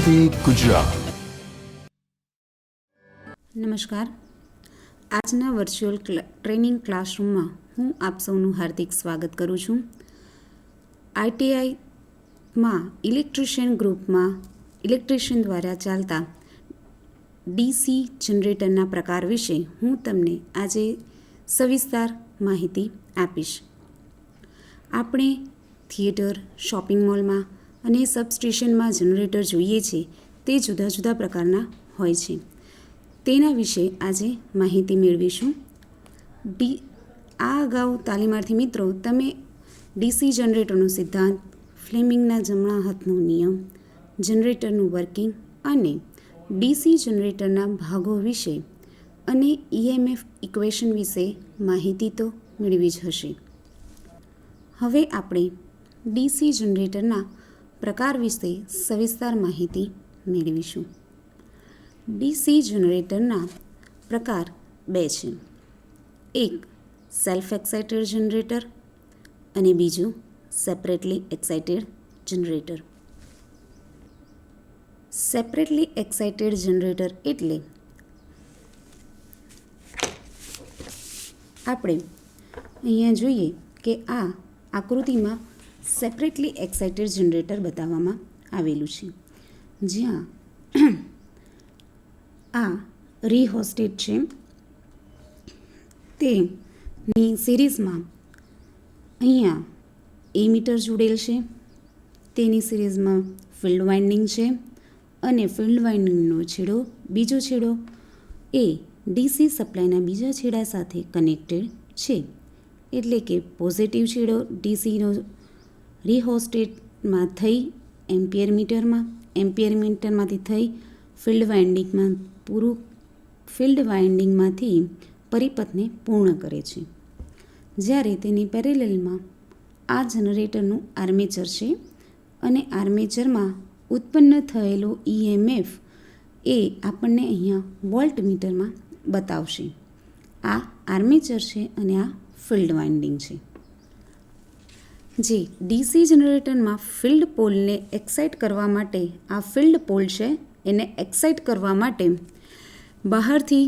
નમસ્તે ગુજરાત. નમસ્કાર. આજના વર્ચ્યુઅલ ટ્રેનિંગ ક્લાસરૂમમાં હું આપ સૌનું હાર્દિક સ્વાગત કરું છું. ITIમાં ઇલેક્ટ્રિશિયન ગ્રુપમાં ઇલેક્ટ્રિશિયન દ્વારા ચાલતા DC જનરેટરના પ્રકાર વિશે હું તમને આજે સવિસ્તાર માહિતી આપીશ. આપણે થિયેટર, શોપિંગ મોલમાં અને સબસ્ટેશનમાં જનરેટર જોઈએ છીએ તે જુદા જુદા પ્રકારના હોય છે. તેના વિશે આજે માહિતી મેળવીશું. આ અગાઉ તાલીમાર્થી મિત્રો તમે DC જનરેટરનો સિદ્ધાંત, ફ્લેમિંગના જમણા હાથનો નિયમ, જનરેટરનું વર્કિંગ અને DC જનરેટરના ભાગો વિશે અને EMF ઇક્વેશન વિશે માહિતી તો મેળવી જ હશે. હવે આપણે DC જનરેટરના પ્રકાર વિશે સવિસ્તાર માહિતી મેળવીશું. DC જનરેટરના પ્રકાર બે છે. એક સેલ્ફ એક્સાઇટેડ જનરેટર અને બીજું separately excited generator. Separately excited generator એટલે આપણે અહીંયા જોઈએ કે આ આકૃતિમાં સેપરેટલી એક્સાઇટેડ જનરેટર બતાવવામાં આવેલું છે, જ્યાં આ રીહોસ્ટેટ છે તેની સિરીઝમાં અહીંયા એમીટર જોડેલ છે, તેની સિરીઝમાં ફિલ્ડ વાઇન્ડિંગ છે અને ફિલ્ડ વાઇન્ડિંગનો છેડો બીજો છેડો એ DC સપ્લાયના બીજા છેડા સાથે કનેક્ટેડ છે. એટલે કે પોઝિટિવ છેડો DCનો રીહોસ્ટેટમાં થઈ એમ્પિયર મીટરમાંથી થઈ ફિલ્ડ વાઇન્ડિંગમાંથી પરિપથને પૂર્ણ કરે છે. જ્યારે તેની પેરેલલમાં આ જનરેટરનું આર્મેચર છે અને આર્મેચરમાં ઉત્પન્ન થયેલો EMF એ આપણને અહીંયા વોલ્ટ મીટરમાં બતાવશે. આ આર્મેચર છે અને આ ફિલ્ડ વાઇન્ડિંગ છે. જે DC જનરેટરમાં ફિલ્ડ પોલને એક્સાઇટ કરવા માટે આ ફિલ્ડ પોલ છે એને એક્સાઇટ કરવા માટે બહારથી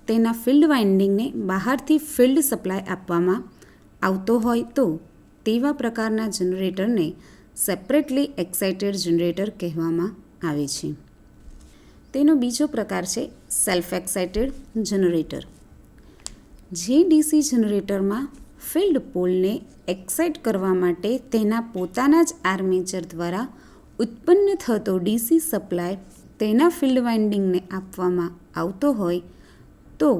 તેના ફિલ્ડ વાઇન્ડિંગને બહારથી ફિલ્ડ સપ્લાય આપવામાં આવતો હોય તો તેવા પ્રકારના જનરેટરને સેપરેટલી એક્સાઇટેડ જનરેટર કહેવામાં આવે છે. તેનો બીજો પ્રકાર છે સેલ્ફ એક્સાઇટેડ જનરેટર. જે DC જનરેટરમાં ફિલ્ડ પોલને એક્સાઇટ કરવા માટે તેના પોતાના જ આર્મેચર દ્વારા ઉત્પન્ન થતો DC સપ્લાય તેના ફિલ્ડ વાઇન્ડિંગને આપવામાં આવતો હોય તો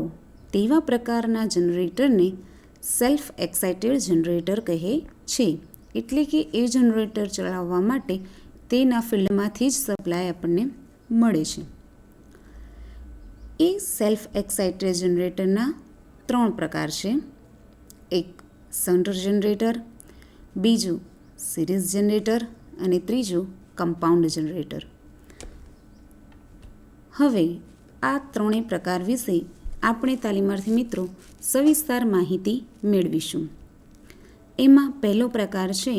તેવા પ્રકારના જનરેટરને સેલ્ફ એક્સાઇટેડ જનરેટર કહે છે. એટલે કે એ જનરેટર ચલાવવા માટે તેના ફિલ્ડમાંથી જ સપ્લાય આપણને મળે છે. એ સેલ્ફ એક્સાઇટેડ જનરેટરના 3 પ્રકાર છે. એક શન્ટ જનરેટર, બીજું સિરીઝ જનરેટર અને ત્રીજું કમ્પાઉન્ડ જનરેટર. હવે આ ત્રણેય પ્રકાર વિશે આપણે તાલીમાર્થી મિત્રો સવિસ્તાર માહિતી મેળવીશું. એમાં પહેલો પ્રકાર છે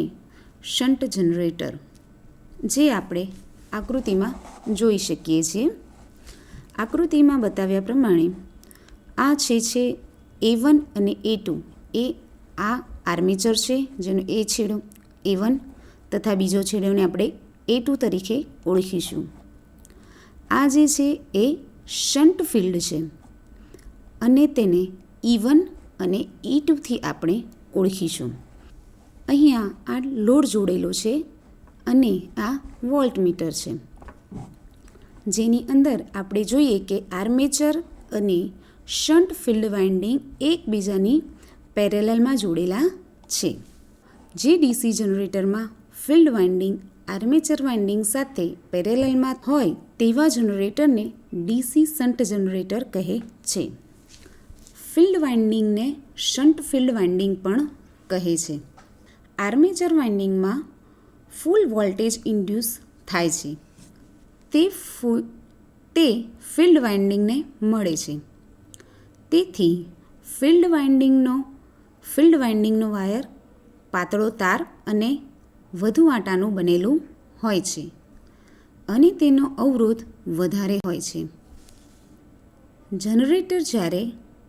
શન્ટ જનરેટર, જે આપણે આકૃતિમાં જોઈ શકીએ છીએ. આકૃતિમાં બતાવ્યા પ્રમાણે આ છે A1 અને A2. આ આર્મેચર છે જેનો એ છેડો A1 તથા બીજો છેડોને આપણે A2 તરીકે ઓળખીશું. આ જે છે એ શન્ટ ફિલ્ડ છે અને તેને E1 અને E2 થી આપણે ઓળખીશું. અહીંયા આ લોડ જોડેલો છે અને આ વોલ્ટ મીટર છે, જેની અંદર આપણે જોઈએ કે આર્મેચર અને શન્ટ ફિલ્ડ વાઇન્ડિંગ એકબીજાની પેરેલલમાં જોડેલા છે. જે DC જનરેટરમાં ફિલ્ડ વાઇન્ડિંગ આર્મેચર વાઇન્ડિંગ સાથે પેરેલલમાં હોય તેવા જનરેટરને DC શન્ટ જનરેટર કહે છે. ફિલ્ડ વાઇન્ડિંગને શન્ટ ફિલ્ડ વાઇન્ડિંગ પણ કહે છે. આર્મેચર વાઇન્ડિંગમાં ફૂલ વોલ્ટેજ ઇન્ડ્યુસ થાય છે. તે ફિલ્ડ વાઇન્ડિંગને મળે છે. તેથી ફિલ્ડ વાઇન્ડિંગનો વાયર પાતળો તાર અને વધુ આટાનું બનેલું હોય છે અને તેનો અવરોધ વધારે હોય છે. જનરેટર જ્યારે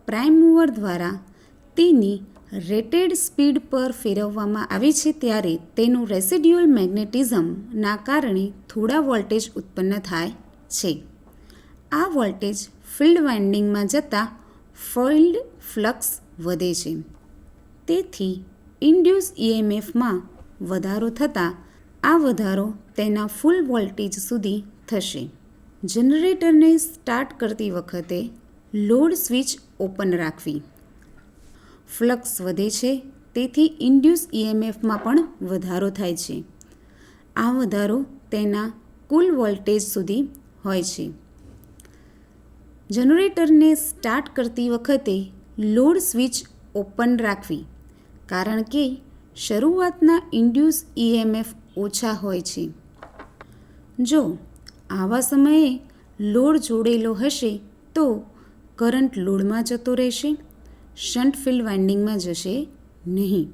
પ્રાઇમ મૂવર દ્વારા તેની રેટેડ સ્પીડ પર ફેરવવામાં આવે છે ત્યારે તેનું રેસિડ્યુઅલ મેગ્નેટિઝમના કારણે થોડા વોલ્ટેજ ઉત્પન્ન થાય છે. આ વોલ્ટેજ ફિલ્ડ વાઇન્ડિંગમાં જતાં ફિલ્ડ ફ્લક્સ વધે છે. તેથી ઇન્ડ્યુસ ઇએમએફમાં વધારો થતાં આ વધારો તેના ફૂલ વોલ્ટેજ સુધી થશે. જનરેટરને સ્ટાર્ટ કરતી વખતે લોડ સ્વિચ ઓપન રાખવી. ફ્લક્સ વધે છે તેથી ઇન્ડ્યુસ ઇએમએફમાં પણ વધારો થાય છે. આ વધારો તેના કુલ વોલ્ટેજ સુધી હોય છે. જનરેટરને સ્ટાર્ટ કરતી વખતે લોડ સ્વિચ ઓપન રાખવી કારણ કે શરૂઆતના ઇન્ડ્યુસ ઇએમએફ ઓછા હોય છે. જો આવા સમયે લોડ જોડેલો હશે તો કરંટ લોડમાં જતો રહેશે, શન્ટ ફિલ્ડ વાઇન્ડિંગમાં જશે નહીં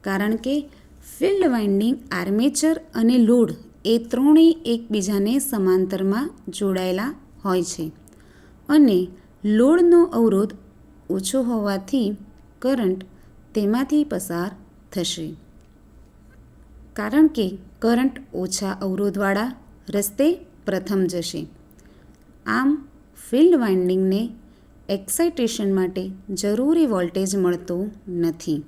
કારણ કે ફિલ્ડ વાઇન્ડિંગ આર્મેચર અને લોડ એ ત્રણેય એકબીજાને સમાંતરમાં જોડાયેલા હોય છે અને લોડનો અવરોધ ઓછો હોવાથી કરંટ તેમાંથી પસાર થશે. કારણ કે કરંટ ઓછા અવરોધવાળા રસ્તે પ્રથમ જશે. આમ ફિલ્ડ વાઇન્ડિંગને એક્સાઇટેશન માટે જરૂરી વોલ્ટેજ મળતો નથી.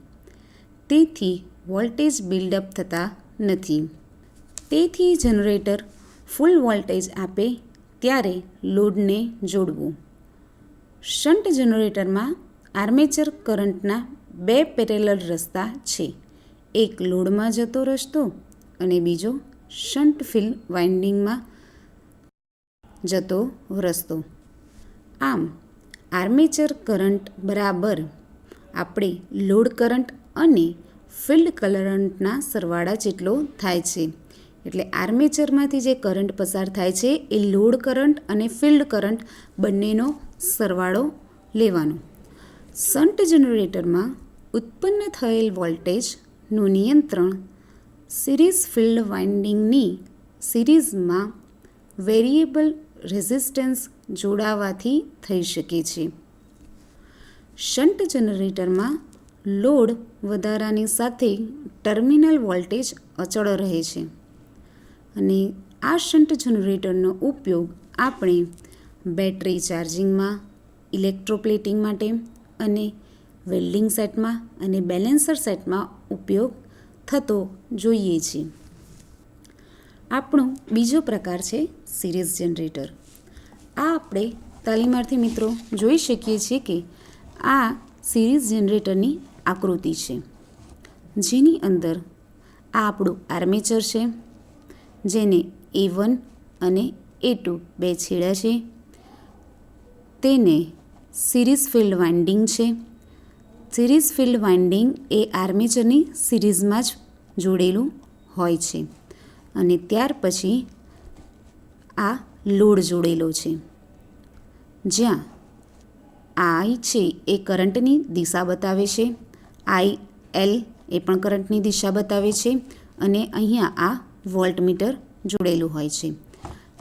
તેથી વોલ્ટેજ બિલ્ડઅપ થતા નથી. તેથી જનરેટર ફૂલ વોલ્ટેજ આપે ત્યારે લોડને જોડવું. શન્ટ જનરેટરમાં આર્મેચર કરંટના બે પેરેલલ રસ્તા છે. એક લોડમાં જતો રસ્તો અને બીજો શન્ટ ફિલ્ડ વાઇન્ડિંગમાં જતો રસ્તો. આમ આર્મેચર કરંટ બરાબર આપણે લોડ કરંટ અને ફિલ્ડ કરંટના સરવાળા જેટલો થાય છે. એટલે આર્મેચરમાંથી જે કરંટ પસાર થાય છે એ લોડ કરંટ અને ફિલ્ડ કરંટ બંનેનો સરવાળો લેવાનો. શન્ટ જનરેટરમાં ઉત્પન્ન થયેલ વોલ્ટેજનું નિયંત્રણ સિરીઝ ફિલ્ડ વાઇન્ડિંગની સિરીઝમાં વેરિયેબલ રેઝિસ્ટન્સ જોડાવાથી થઈ શકે છે. શન્ટ જનરેટરમાં લોડ વધારાની સાથે ટર્મિનલ વોલ્ટેજ અચળ રહે છે અને આ શન્ટ જનરેટરનો ઉપયોગ આપણે બેટરી ચાર્જિંગમાં, ઇલેક્ટ્રોપ્લેટિંગ માટે અને વેલ્ડિંગ સેટમાં અને બેલેન્સર સેટમાં ઉપયોગ થતો જોઈએ છીએ. આપણો બીજો પ્રકાર છે સિરીઝ જનરેટર. આ આપણે તાલીમાર્થી મિત્રો જોઈ શકીએ છીએ કે આ સિરીઝ જનરેટરની આકૃતિ છે જેની અંદર આ આપણું આર્મેચર છે જેને A1 અને A2 બે છેડા છે. તેને સિરીઝ ફિલ્ડ વાઇન્ડિંગ છે. સિરીઝ ફિલ્ડ વાઇન્ડિંગ એ આર્મેચરની સિરીઝમાં જ જોડેલું હોય છે અને ત્યાર પછી આ લોડ જોડેલો છે જ્યાં I છે એ કરંટની દિશા બતાવે છે, IL એ પણ કરંટની દિશા બતાવે છે અને અહીંયા આ વોલ્ટમીટર જોડેલું હોય છે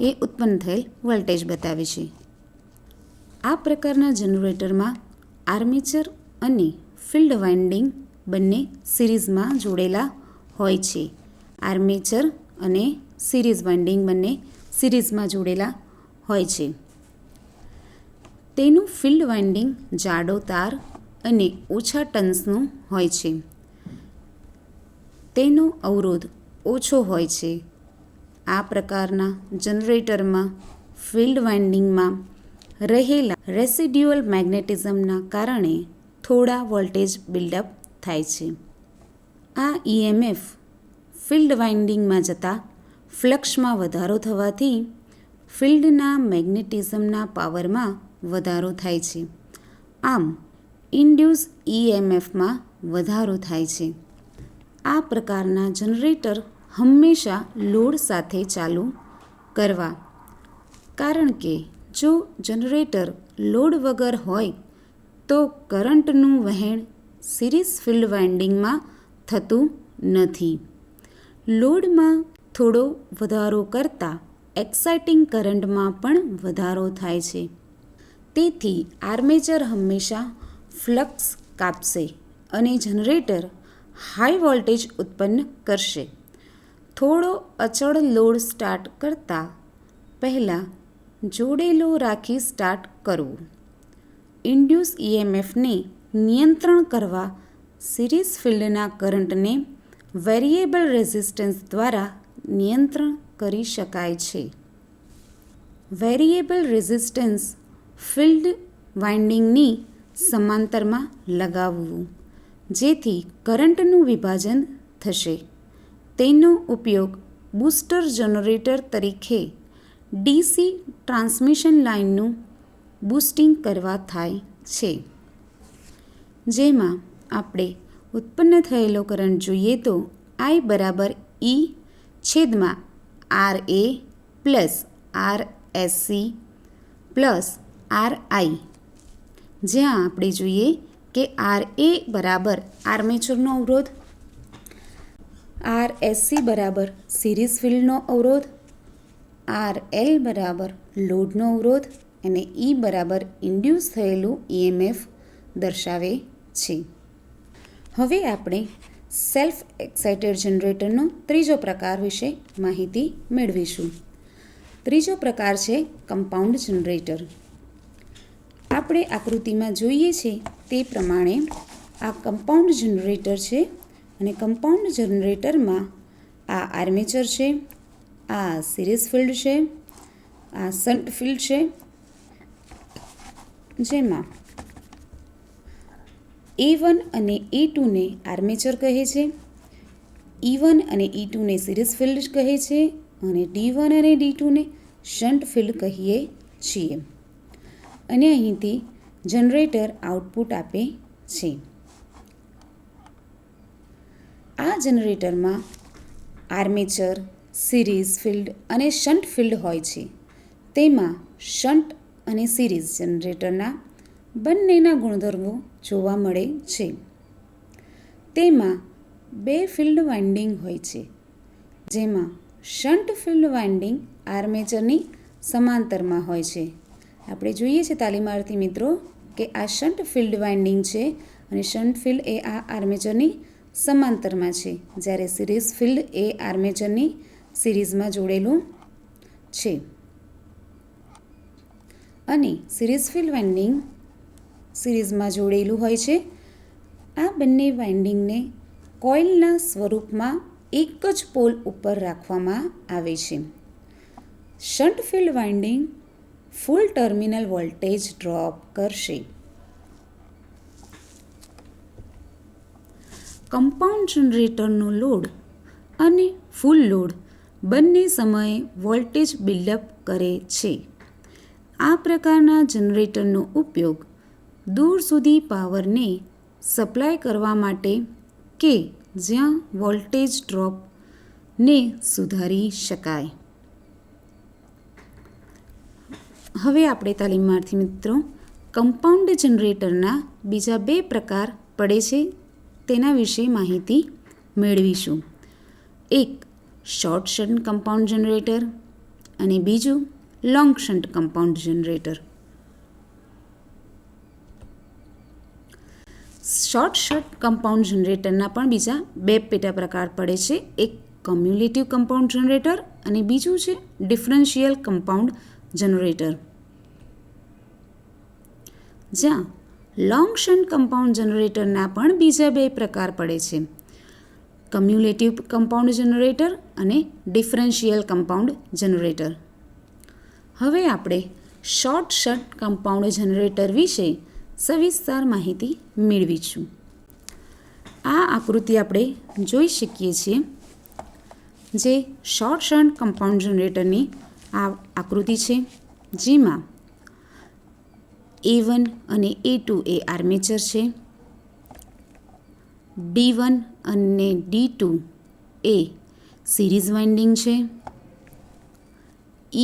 એ ઉત્પન્ન થયેલ વોલ્ટેજ બતાવે છે. આ પ્રકારના જનરેટરમાં આર્મેચર અને ફિલ્ડ વાઇન્ડિંગ બંને સિરીઝમાં જોડેલા હોય છે. આર્મેચર અને સિરીઝ વાઇન્ડિંગ બંને સિરીઝમાં જોડેલા હોય છે. તેનું ફિલ્ડ વાઇન્ડિંગ જાડો તાર અને ઓછા ટન્સનું હોય છે. તેનો અવરોધ ઓછો હોય છે. આ પ્રકારના જનરેટરમાં ફિલ્ડ વાઇન્ડિંગમાં રહેલા રેસિડ્યુઅલ મેગ્નેટિઝમના કારણે થોડા વોલ્ટેજ બિલ્ડઅપ થાય છે. આ ઇએમએફ ફિલ્ડ વાઇન્ડિંગમાં જતાં ફ્લક્સમાં વધારો થવાથી ફિલ્ડના મેગ્નેટિઝમના પાવરમાં વધારો થાય છે. આમ ઇન્ડ્યુસ ઇએમએફમાં વધારો થાય છે. આ પ્રકારના જનરેટર હંમેશા લોડ સાથે ચાલુ કરવા કારણ કે જો જનરેટર લોડ વગર હોય તો કરંટનું વહેણ સિરીઝ ફિલ્ડ વાઇન્ડિંગમાં થતું નથી. લોડમાં થોડો વધારો કરતાં એક્સાઇટિંગ કરંટમાં પણ વધારો થાય છે. તેથી આર્મેચર હંમેશા ફ્લક્સ કાપશે અને જનરેટર હાઈ વોલ્ટેજ ઉત્પન્ન કરશે. થોડો અચળ લોડ સ્ટાર્ટ કરતાં પહેલાં જોડેલો રાખી સ્ટાર્ટ કરવું. ઇન્ડ્યુસ ઇએમએફને નિયંત્રણ કરવા સિરીઝ ફિલ્ડના કરંટને વેરિયેબલ રેઝિસ્ટન્સ દ્વારા નિયંત્રણ કરી શકાય છે. વેરિયેબલ રેઝિસ્ટન્સ ફિલ્ડ વાઇન્ડિંગની સમાંતરમાં લગાવવું, જેથી કરંટનું વિભાજન થશે. તેનો ઉપયોગ બૂસ્ટર જનરેટર તરીકે ડીસી ટ્રાન્સમિશન લાઇનનું બૂસ્ટિંગ કરવા થાય છે. જેમાં આપણે ઉત્પન્ન થયેલો કરંટ જોઈએ તો I બરાબર E છેદમાં RA plus RSC plus RI, જ્યાં આપણે જોઈએ કે RA બરાબર આર્મેચરનો અવરોધ, RSC બરાબર સિરીઝ ફિલ્ડનો અવરોધ, RL બરાબર લોડનો અવરોધ અને E બરાબર ઇન્ડ્યુસ થયેલું EMF દર્શાવે છે. હવે આપણે સેલ્ફ એક્સાઇટેડ જનરેટરનો ત્રીજો પ્રકાર વિશે માહિતી મેળવીશું. ત્રીજો પ્રકાર છે કમ્પાઉન્ડ જનરેટર. આપણે આકૃતિમાં જોઈએ છીએ તે પ્રમાણે આ કમ્પાઉન્ડ જનરેટર છે અને કમ્પાઉન્ડ જનરેટરમાં આ આર્મેચર છે, આ સિરીઝ ફિલ્ડ છે, આ શન્ટ ફિલ્ડ છે, જેમાં A1 અને A2 ને આર્મેચર કહે છે, E1 અને E2 ને સિરીઝ ફિલ્ડ કહે છે અને D1 અને D2 ને શન્ટ ફિલ્ડ કહીએ છીએ. અને અહીંથી જનરેટર આઉટપુટ આપે છે. આ જનરેટરમાં આર્મેચર, સિરીઝ ફિલ્ડ અને શન્ટ ફિલ્ડ હોય છે. તેમાં શન્ટ અને સિરીઝ જનરેટરના બંનેના ગુણધર્મો જોવા મળે છે. તેમાં બે ફિલ્ડ વાઇન્ડિંગ હોય છે, જેમાં શન્ટ ફિલ્ડ વાઇન્ડિંગ આર્મેચરની સમાંતરમાં હોય છે. આપણે જોઈએ છીએ તાલીમાર્થી મિત્રો કે આ શન્ટ ફિલ્ડ વાઇન્ડિંગ છે અને શન્ટ ફિલ્ડ એ આ આર્મેચરની સમાંતરમાં છે, જ્યારે સિરીઝ ફિલ્ડ એ આર્મેચરની સિરીઝમાં જોડેલું છે. અને સિરીઝ ફિલ્ડ વાઇન્ડિંગ સિરીઝમાં જોડેલું હોય છે. આ બંને વાઇન્ડિંગને કોઇલના સ્વરૂપમાં એક જ પોલ ઉપર રાખવામાં આવે છે. શન્ટ ફિલ્ડ વાઇન્ડિંગ ફૂલ ટર્મિનલ વોલ્ટેજ ડ્રોપ કરશે. કમ્પાઉન્ડ જનરેટરનો લોડ અને ફૂલ લોડ બંને સમયે વોલ્ટેજ બિલ્ડઅપ કરે છે. આ પ્રકારના જનરેટરનો ઉપયોગ દૂર સુધી પાવરને સપ્લાય કરવા માટે કે જ્યાં વોલ્ટેજ ડ્રોપને સુધારી શકાય. હવે આપણે તાલીમાર્થી મિત્રો કમ્પાઉન્ડ જનરેટરના બીજા બે પ્રકાર પડે છે તેના વિશે માહિતી મેળવીશું. એક શોર્ટ શન્ટ કમ્પાઉન્ડ જનરેટર અને બીજું long shunt compound generator. Short shunt compound જનરેટરના પણ બીજા બે પેટા પ્રકાર પડે છે. એક કમ્યુલેટિવ કમ્પાઉન્ડ જનરેટર અને બીજું છે ડિફરન્શિયલ કમ્પાઉન્ડ જનરેટર. જ્યાં લોંગ શન્ટ કમ્પાઉન્ડ જનરેટરના પણ બીજા બે પ્રકાર પડે છે, કમ્યુલેટિવ કમ્પાઉન્ડ જનરેટર અને ડિફરન્શિયલ કમ્પાઉન્ડ જનરેટર. હવે આપણે શોર્ટ શન્ટ કમ્પાઉન્ડ જનરેટર વિશે સવિસ્તાર માહિતી મેળવીશું. આ આકૃતિ આપણે જોઈ શકીએ છીએ, જે શોર્ટ શન્ટ કમ્પાઉન્ડ જનરેટરની આ આકૃતિ છે, જેમાં A1 અને A2 એ આર્મેચર છે, D1 અને D2 એ સિરીઝ વાઇન્ડિંગ છે,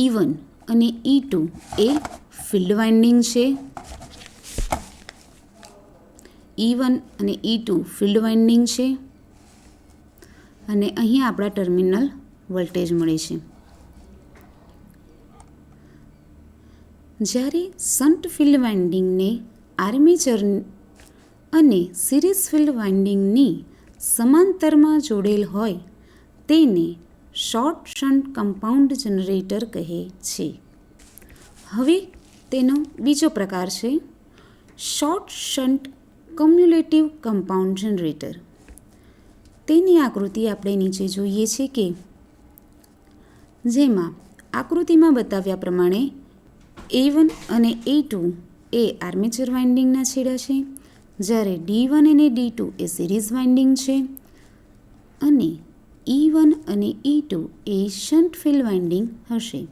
E1 અને E2 એ ફિલ્ડ વાઇન્ડિંગ છે, E1 અને E2 ફિલ્ડ વાઇન્ડિંગ છે અને અહીં આપણા ટર્મિનલ વોલ્ટેજ મળે છે. જ્યારે શન્ટ ફિલ્ડ વાઇન્ડિંગને આર્મેચર અને સિરીઝ ફિલ્ડ વાઇન્ડિંગની સમાંતરમાં જોડેલ હોય તેને શોર્ટ શન્ટ કમ્પાઉન્ડ જનરેટર કહે છે. હવે તેનો બીજો પ્રકાર છે short shunt cumulative compound generator. તેની આકૃતિ આપણે નીચે જોઈએ છે કે જેમાં આકૃતિમાં બતાવ્યા પ્રમાણે A1 અને A2 એ આર્મેચર વાઇન્ડિંગના છેડા છે, જ્યારે D1 અને D2 એ સિરીઝ વાઇન્ડિંગ છે અને E1 અને E2 એ શન્ટ ફિલ્ડ વાઇન્ડિંગ હશે.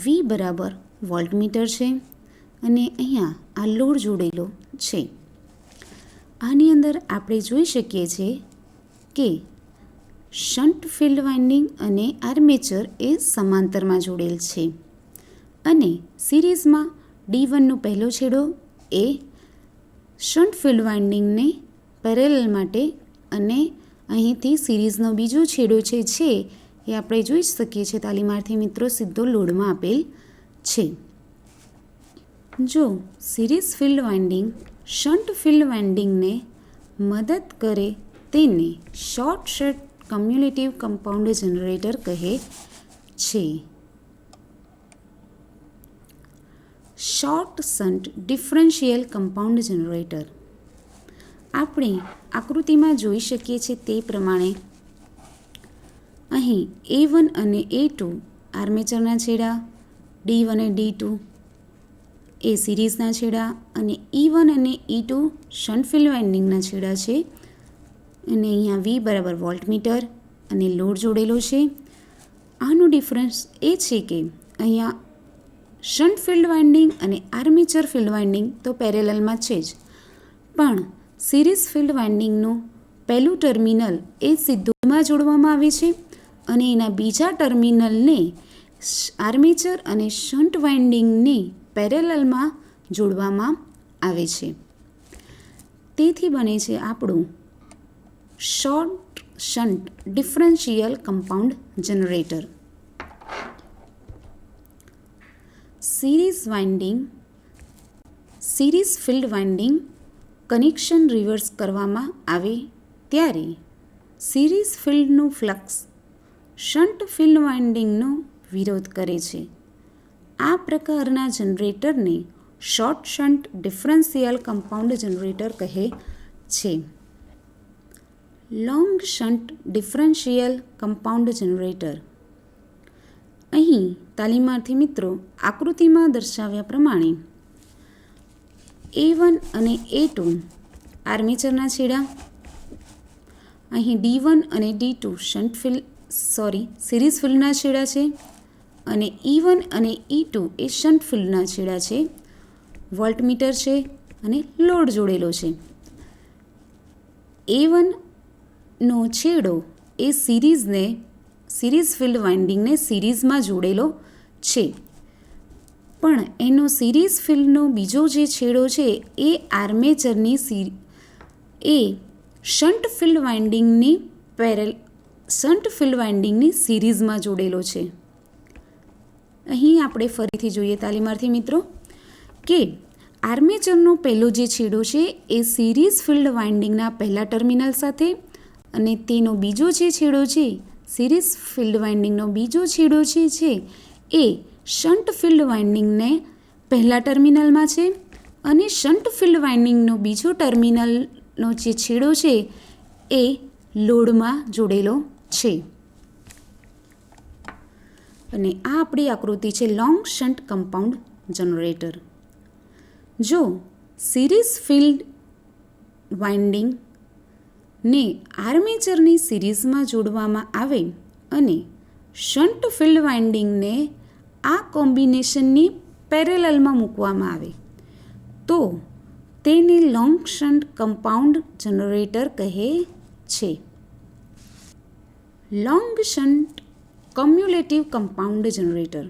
V બરાબર વોલ્ટમીટર છે અને અહીંયા આ લોડ જોડેલો છે. આની અંદર આપણે જોઈ શકીએ છીએ કે શન્ટ ફિલ્ડ વાઇન્ડિંગ અને આર્મેચર એ સમાંતરમાં જોડેલ છે અને સિરીઝમાં D1નો પહેલો છેડો એ શન્ટ ફિલ્ડ વાઇન્ડિંગને પેરેલલ માટે અને અહીંથી સિરીઝનો બીજો છેડો છે એ આપણે જોઈ શકીએ છીએ તાલીમાર્થી મિત્રો સીધો લોડમાં આપેલ છે. જો series field winding shunt field વાઇન્ડિંગને મદદ કરે તેને short shunt cumulative compound generator કહે છે. Short shunt differential compound generator આપણે આકૃતિમાં જોઈ શકીએ છીએ તે પ્રમાણે અહીં A1 અને A2 આર્મેચરના છેડા, D1 અને D2 એ સિરીઝના છેડા અને E1 અને E2 શન્ટ ફિલ્ડ વાઇન્ડિંગના છેડા છે અને અહીંયા V બરાબર વોલ્ટમીટર અને લોડ જોડેલો છે. આનો ડિફરન્સ એ છે કે અહીંયા શન્ટ ફિલ્ડ વાઇન્ડિંગ અને આર્મેચર ફિલ્ડ વાઇન્ડિંગ તો પેરેલલમાં છે જ, પણ સિરીઝ ફિલ્ડ વાઇન્ડિંગનું પહેલું ટર્મિનલ એ સીધુંમાં જોડવામાં આવે છે અને એના બીજા ટર્મિનલને આર્મેચર અને શન્ટ વાઇન્ડિંગની પેરેલલમાં જોડવામાં આવે છે. તેથી બને છે આપણું short shunt differential compound generator. Series field winding connection reverse કરવામાં આવે ત્યારે સિરીઝ ફિલ્ડનું ફ્લક્સ શન્ટ ફિલ્ડ વાઇન્ડિંગનો વિરોધ કરે છે. આ પ્રકારના જનરેટરને short shunt differential compound generator કહે છે. Long shunt differential compound generator અહીં તાલીમાર્થી મિત્રો આકૃતિમાં દર્શાવ્યા પ્રમાણે A1 અને A2 આર્મેચરના છેડા, અહીં D1 અને D2 સિરીઝ ફિલ્ડના છેડા છે અને E1 અને E2 એ શન્ટ ફિલ્ડના છેડા છે. વોલ્ટમીટર છે અને લોડ જોડેલો છે. A1નો છેડો એ સિરીઝ ફિલ્ડ વાઇન્ડિંગને સિરીઝમાં જોડેલો છે, પણ એનો સિરીઝ ફિલ્ડનો બીજો જે છેડો છે એ આર્મેચરની શન્ટ ફિલ્ડ વાઇન્ડિંગની સિરીઝમાં જોડેલો છે. અહીં આપણે ફરીથી જોઈએ તાલીમાર્થી મિત્રો કે આર્મેચરનો પહેલો જે છેડો છે એ સિરીઝ ફિલ્ડ વાઇન્ડિંગના પહેલા ટર્મિનલ સાથે અને તેનો બીજો જે છેડો છે સિરીઝ ફિલ્ડ વાઇન્ડિંગનો બીજો છેડો છે એ શન્ટ ફિલ્ડ વાઇન્ડિંગને પહેલા ટર્મિનલમાં છે અને શન્ટ ફિલ્ડ વાઇન્ડિંગનો બીજો ટર્મિનલનો જે છેડો છે એ લોડમાં જોડેલો છે. અને આ આપણી આકૃતિ છે લોંગ શન્ટ કમ્પાઉન્ડ જનરેટર. જો સિરીઝ ફિલ્ડ વાઇન્ડિંગને આર્મેચરની સિરીઝમાં જોડવામાં આવે અને શન્ટ ફિલ્ડ વાઇન્ડિંગને આ કોમ્બિનેશનની પેરેલલમાં મૂકવામાં આવે તો તેને લોંગ શન્ટ કમ્પાઉન્ડ જનરેટર કહે છે. Long shunt cumulative compound generator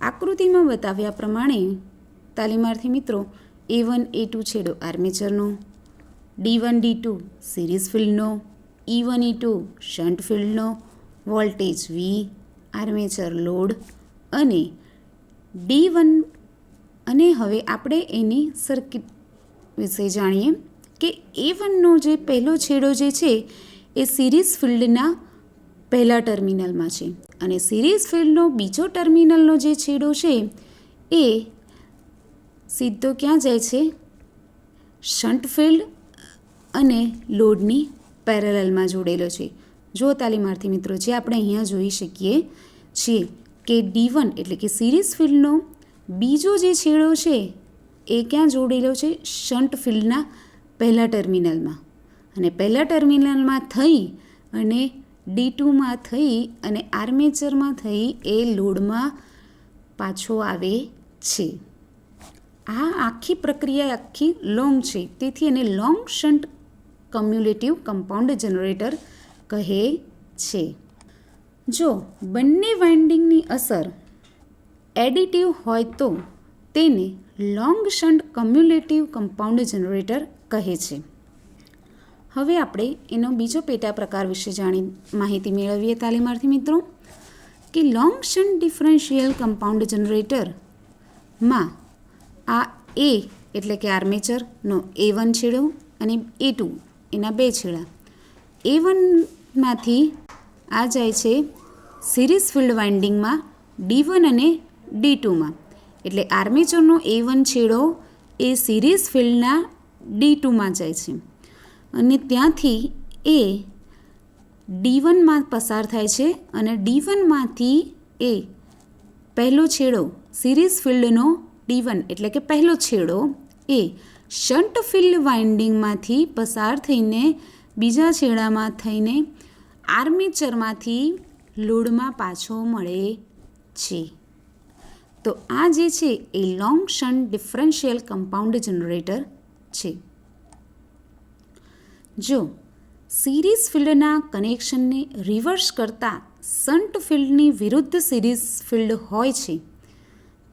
આકૃતિમાં બતાવ્યા પ્રમાણે તાલીમાર્થી મિત્રો A1 A2 છેડો આર્મેચરનો, D1 D2 સિરીઝ ફિલ્ડનો E1 E2 શન્ટ ફિલ્ડનો વોલ્ટેજ V, આર્મેચર લોડ અને D1. અને હવે આપણે એની સર્કિટ વિશે જાણીએ કે A1નો જે પહેલો છેડો જે છે એ સિરીઝ ફિલ્ડના પહેલા ટર્મિનલમાં છે અને સિરીઝ ફિલ્ડનો બીજો ટર્મિનલનો જે છેડો છે એ સીધો ક્યાં જાય છે? શન્ટ ફિલ્ડ અને લોડની પેરેલલમાં જોડેલો છે. જો તાલીમાર્થી મિત્રો, જે આપણે અહીંયા જોઈ શકીએ છીએ કે D1 એટલે કે સિરીઝ ફિલ્ડનો બીજો જે છેડો છે એ ક્યાં જોડેલો છે? શન્ટ ફિલ્ડના પહેલા ટર્મિનલમાં. અને પહેલા ટર્મિનલમાં થઈ અને D2માં થઈ અને આર્મેચરમાં થઈ એ લોડમાં પાછો આવે છે. આ આખી પ્રક્રિયા આખી લોંગ છે, તેથી એને long shunt cumulative compound generator કહે છે. જો બંને વાઇન્ડિંગની અસર એડિટિવ હોય તો તેને long shunt cumulative compound generator કહે છે. હવે આપણે એનો બીજો પેટા પ્રકાર વિશે માહિતી મેળવીએ તાલીમાર્થી મિત્રો કે લોંગ શન્ટ ડિફરન્શિયલ કમ્પાઉન્ડ જનરેટરમાં આ A એટલે કે આર્મેચરનો A1 છેડો અને A2 એના બે છેડા. A1માંથી આ જાય છે સિરીઝ ફિલ્ડ વાઇન્ડિંગમાં D1 અને D2માં. એટલે આર્મેચરનો A1 છેડો એ સિરીઝ ફિલ્ડના D2માં જાય છે અને ત્યાંથી એ D1માં પસાર થાય છે અને D1માંથી એ પહેલો છેડો સિરીઝ ફિલ્ડનો D1 એટલે કે પહેલો છેડો એ શન્ટ ફિલ્ડ વાઇન્ડિંગમાંથી પસાર થઈને બીજા છેડામાં થઈને આર્મેચરમાંથી લોડમાં પાછો મળે છે. તો આ જે છે એ long shunt differential compound generator છે. જો સિરીઝ ફિલ્ડના કનેક્શનને રિવર્સ કરતાં શન્ટ ફિલ્ડની વિરુદ્ધ સિરીઝ ફિલ્ડ હોય છે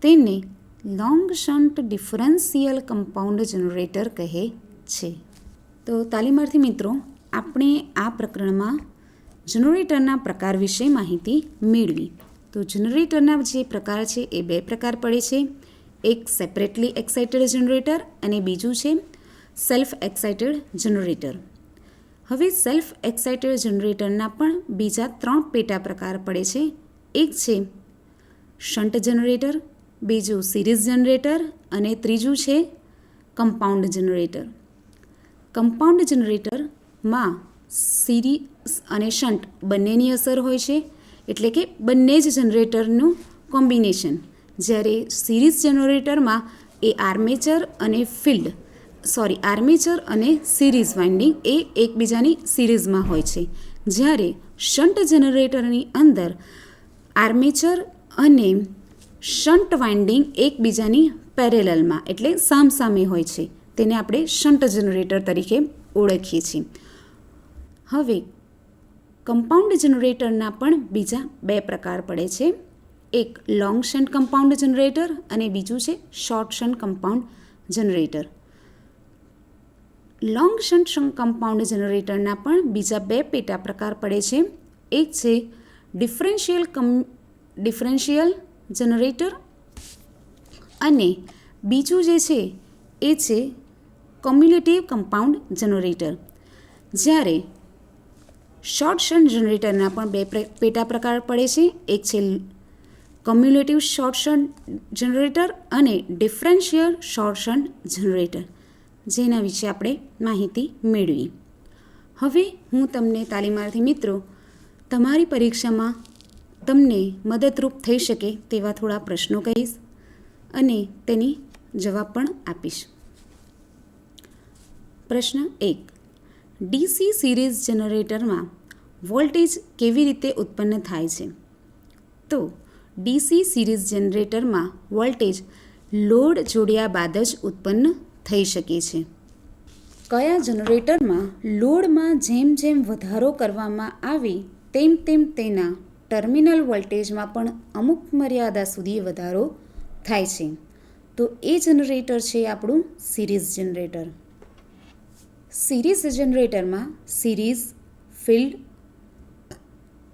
તેને long shunt differential compound generator કહે છે. તો તાલીમાર્થી મિત્રો, આપણે આ પ્રકરણમાં જનરેટરના પ્રકાર વિશે માહિતી મેળવી. તો જનરેટરના જે પ્રકાર છે એ બે પ્રકાર પડે છે. એક સેપરેટલી એક્સાઇટેડ જનરેટર અને બીજું છે સેલ્ફ એક્સાઇટેડ જનરેટર. હવે સેલ્ફ એક્સાઇટેડ જનરેટરના પણ બીજા 3 પેટા પ્રકાર પડે છે. એક છે શન્ટ જનરેટર, બીજું સિરીઝ જનરેટર અને ત્રીજું છે કમ્પાઉન્ડ જનરેટર. કમ્પાઉન્ડ જનરેટરમાં સિરીઝ અને શન્ટ બંનેની અસર હોય છે, એટલે કે બંને જ જનરેટરનું કોમ્બિનેશન. જ્યારે સિરીઝ જનરેટરમાં એ આર્મેચર અને સિરીઝ વાઇન્ડિંગ એ એકબીજાની સિરીઝમાં હોય છે. જ્યારે શન્ટ જનરેટરની અંદર આર્મેચર અને શન્ટ વાઇન્ડિંગ એકબીજાની પેરેલલમાં એટલે સામસામે હોય છે. તેને આપણે શન્ટ જનરેટર તરીકે ઓળખીએ છીએ. હવે કમ્પાઉન્ડ જનરેટરના પણ બીજા 2 પ્રકાર પડે છે. એક લોંગ શન્ટ કમ્પાઉન્ડ જનરેટર અને બીજું છે short shunt compound generator. Long shunt compound જનરેટરના પણ બીજા 2 પેટા પ્રકાર પડે છે. એક છે ડિફરન્શિયલ જનરેટર અને બીજું જે છે એ છે કોમ્યુલેટિવ કમ્પાઉન્ડ જનરેટર. જ્યારે શોર્ટ શન્ટ જનરેટરના પણ 2 પેટા પ્રકાર પડે છે. એક છે કોમ્યુલેટિવ શોર્ટ શન્ટ જનરેટર અને ડિફરન્શિયલ શોર્ટ શન્ટ જનરેટર, જેના વિશે આપણે માહિતી મેળવી. હવે હું તમને તાલીમાર્થી મિત્રો તમારી પરીક્ષામાં તમને મદદરૂપ થઈ શકે તેવા થોડા પ્રશ્નો કહીશ અને તેની જવાબ પણ આપીશ. પ્રશ્ન 1. ડીસી સિરીઝ જનરેટરમાં વોલ્ટેજ કેવી રીતે ઉત્પન્ન થાય છે? તો ડીસી સિરીઝ જનરેટરમાં વોલ્ટેજ લોડ જોડ્યા બાદ જ ઉત્પન્ન થઈ શકે છે. કયા જનરેટરમાં લોડમાં જેમ જેમ વધારો કરવામાં આવે તેમ તેમ તેના ટર્મિનલ વોલ્ટેજમાં પણ અમુક મર્યાદા સુધી વધારો થાય છે? તો એ જનરેટર છે આપણું સિરીઝ જનરેટર. સિરીઝ જનરેટરમાં series, field,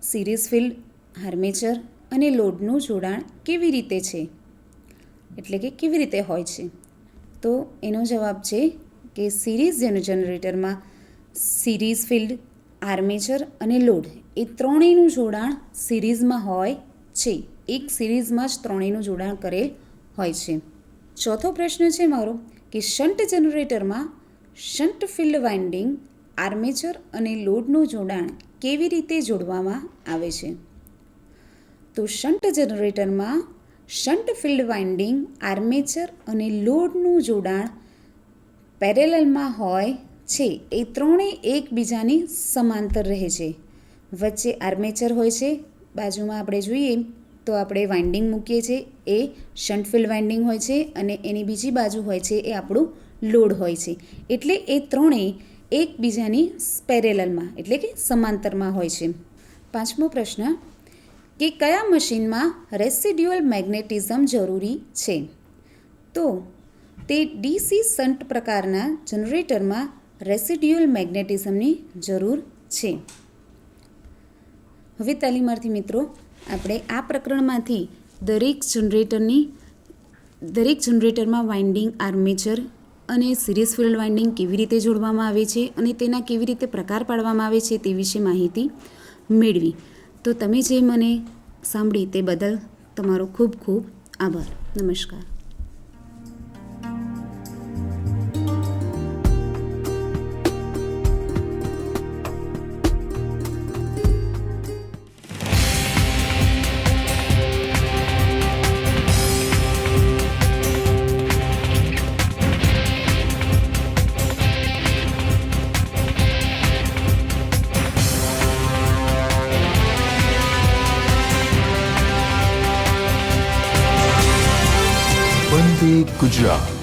series field, armature અને લોડનું જોડાણ કેવી રીતે છે, એટલે કે કેવી રીતે હોય છે? તો એનો જવાબ છે કે સિરીઝ જનરેટરમાં સિરીઝ ફિલ્ડ, આર્મેચર અને લોડ એ ત્રણેયનું જોડાણ સિરીઝમાં હોય છે. એક સિરીઝમાં જ ત્રણેયનું જોડાણ કરેલ હોય છે. ચોથો પ્રશ્ન છે મારો કે શન્ટ જનરેટરમાં શન્ટ ફિલ્ડ વાઇન્ડિંગ, આર્મેચર અને લોડનું જોડાણ કેવી રીતે જોડવામાં આવે છે? તો શન્ટ જનરેટરમાં શન્ટ ફિલ્ડ વાઇન્ડિંગ, આર્મેચર અને લોડનું જોડાણ પેરેલલમાં હોય છે. એ ત્રણેય એકબીજાની સમાંતર રહે છે. વચ્ચે આર્મેચર હોય છે, બાજુમાં આપણે જોઈએ તો આપણે વાઇન્ડિંગ મૂકીએ છીએ એ શન્ટ ફિલ્ડ વાઇન્ડિંગ હોય છે અને એની બીજી બાજુ હોય છે એ આપણું લોડ હોય છે. એટલે એ ત્રણેય એકબીજાની પેરેલલમાં એટલે કે સમાંતરમાં હોય છે. પાંચમો પ્રશ્ન કે કયા મશીનમાં રેસિડ્યુઅલ મેગ્નેટિઝમ જરૂરી છે? તો તે ડીસી શન્ટ પ્રકારના જનરેટરમાં રેસિડ્યુઅલ મેગ્નેટિઝમની જરૂર છે. હવે તાલીમાર્થી મિત્રો, આપણે આ પ્રકરણમાંથી દરેક જનરેટરમાં વાઇન્ડિંગ, આર્મેચર અને સિરીઝ ફિલ્ડ વાઇન્ડિંગ કેવી રીતે જોડવામાં આવે છે અને તેના કેવી રીતે પ્રકાર પાડવામાં આવે છે તે વિશે માહિતી મેળવી. તો તમે જે મને સાંભળી તે બદલ તમારો ખૂબ ખૂબ આભાર. નમસ્કાર. વંદે ગુજરાત.